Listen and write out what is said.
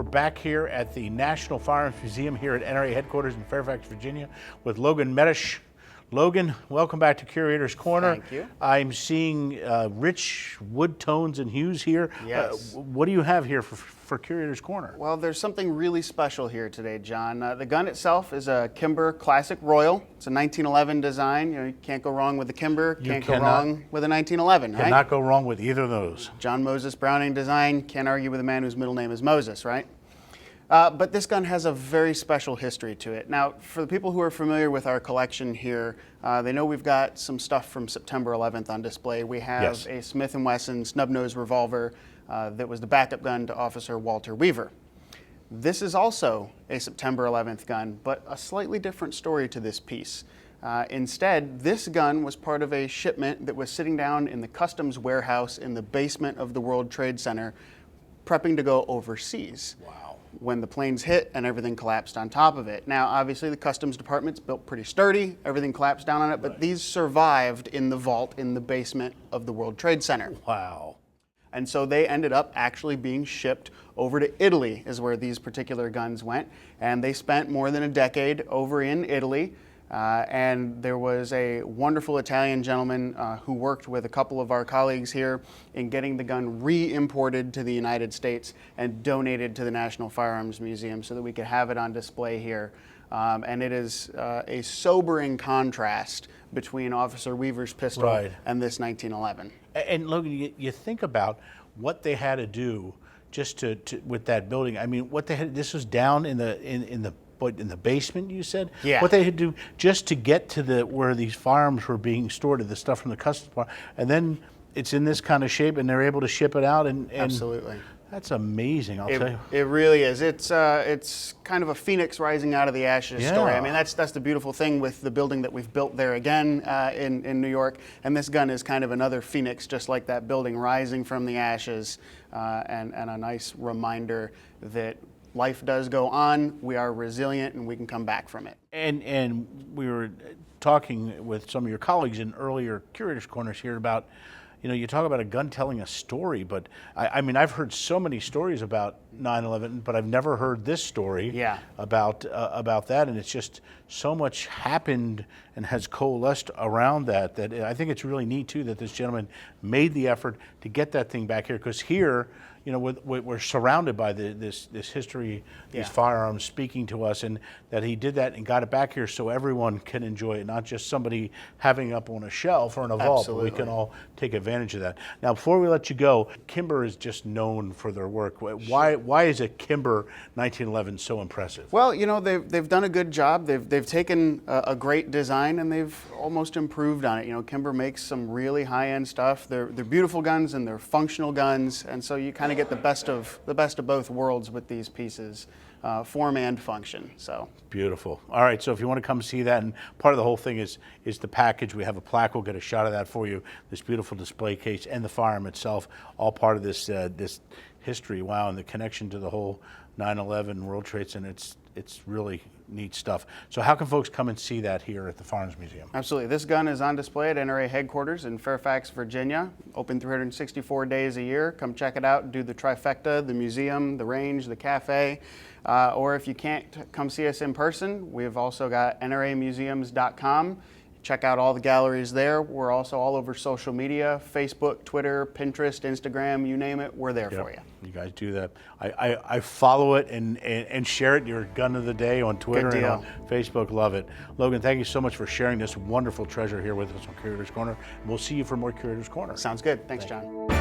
back here at the National Firearms Museum here at NRA headquarters in Fairfax, Virginia, with Logan Metesh. Logan, welcome back to Curator's Corner. Thank you. I'm seeing rich wood tones and hues here. Yes. What do you have here for Curator's Corner? Well, there's something really special here today, John. The gun itself is a Kimber Classic Royal. It's a 1911 design. You can't go wrong with the Kimber. Can't go wrong with a 1911, right? Cannot go wrong with either of those. John Moses Browning design. Can't argue with a man whose middle name is Moses, right? But this gun has a very special history to it. Now, for the people who are familiar with our collection here, they know we've got some stuff from September 11th on display. We have a Smith & Wesson snub-nose revolver that was the backup gun to Officer Walter Weaver. This is also a September 11th gun, but a slightly different story to this piece. Instead, this gun was part of a shipment that was sitting down in the customs warehouse in the basement of the World Trade Center, prepping to go overseas. Wow. When the planes hit and everything collapsed on top of it. Now, obviously, the customs department's built pretty sturdy. Everything collapsed down on it, but these survived in the vault in the basement of the World Trade Center. Wow. And so they ended up actually being shipped over to Italy, is where these particular guns went. And they spent more than a decade over in Italy. And there was a wonderful Italian gentleman who worked with a couple of our colleagues here in getting the gun re-imported to the United States and donated to the National Firearms Museum so that we could have it on display here. And it is a sobering contrast between Officer Weaver's pistol and this 1911. And Logan, you think about what they had to do just to with that building. I mean, what they had. This was down in the basement, you said? Yeah. What they had to do just to get to where these firearms were being stored, the stuff from the customs department, and then it's in this kind of shape, and they're able to ship it out. And Absolutely. That's amazing, I'll tell you. It really is. It's kind of a phoenix rising out of the ashes story. I mean, that's the beautiful thing with the building that we've built there again in New York. And this gun is kind of another phoenix, just like that building, rising from the ashes, and a nice reminder that life does go on, we are resilient, and we can come back from it. And we were talking with some of your colleagues in earlier Curator's Corners here about, you talk about a gun telling a story, but I mean, I've heard so many stories about 9/11, but I've never heard this story about that, and it's just so much happened and has coalesced around that I think it's really neat too that this gentleman made the effort to get that thing back here, because here, we're surrounded by this history, these firearms speaking to us, and that he did that and got it back here so everyone can enjoy it, not just somebody having it up on a shelf or in a vault, but we can all take advantage of that. Now, before we let you go, Kimber is just known for their work. Why is a Kimber 1911 so impressive? Well, they've done a good job. They've taken a great design and they've almost improved on it. Kimber makes some really high-end stuff. They're beautiful guns and they're functional guns, and so you kind of get the best of both worlds with these pieces, form and function. So beautiful. All right, so if you want to come see that, and part of the whole thing is the package. We have a plaque. We'll get a shot of that for you. This beautiful display case and the firearm itself, all part of this this history. Wow, and the connection to the whole 9/11 World Trade Center. It's really neat stuff. So how can folks come and see that here at the Firearms Museum? Absolutely. This gun is on display at NRA headquarters in Fairfax, Virginia. Open 364 days a year. Come check it out. Do the trifecta, the museum, the range, the cafe. Or if you can't come see us in person, we've also got NRA Museums Dot-Com. Check out all the galleries there. We're also all over social media, Facebook, Twitter, Pinterest, Instagram, you name it, we're there for you. You guys do that. I follow it and share it, your gun of the day, on Twitter and on Facebook. Love it. Logan, thank you so much for sharing this wonderful treasure here with us on Curator's Corner. We'll see you for more Curator's Corner. Sounds good. Thanks, John.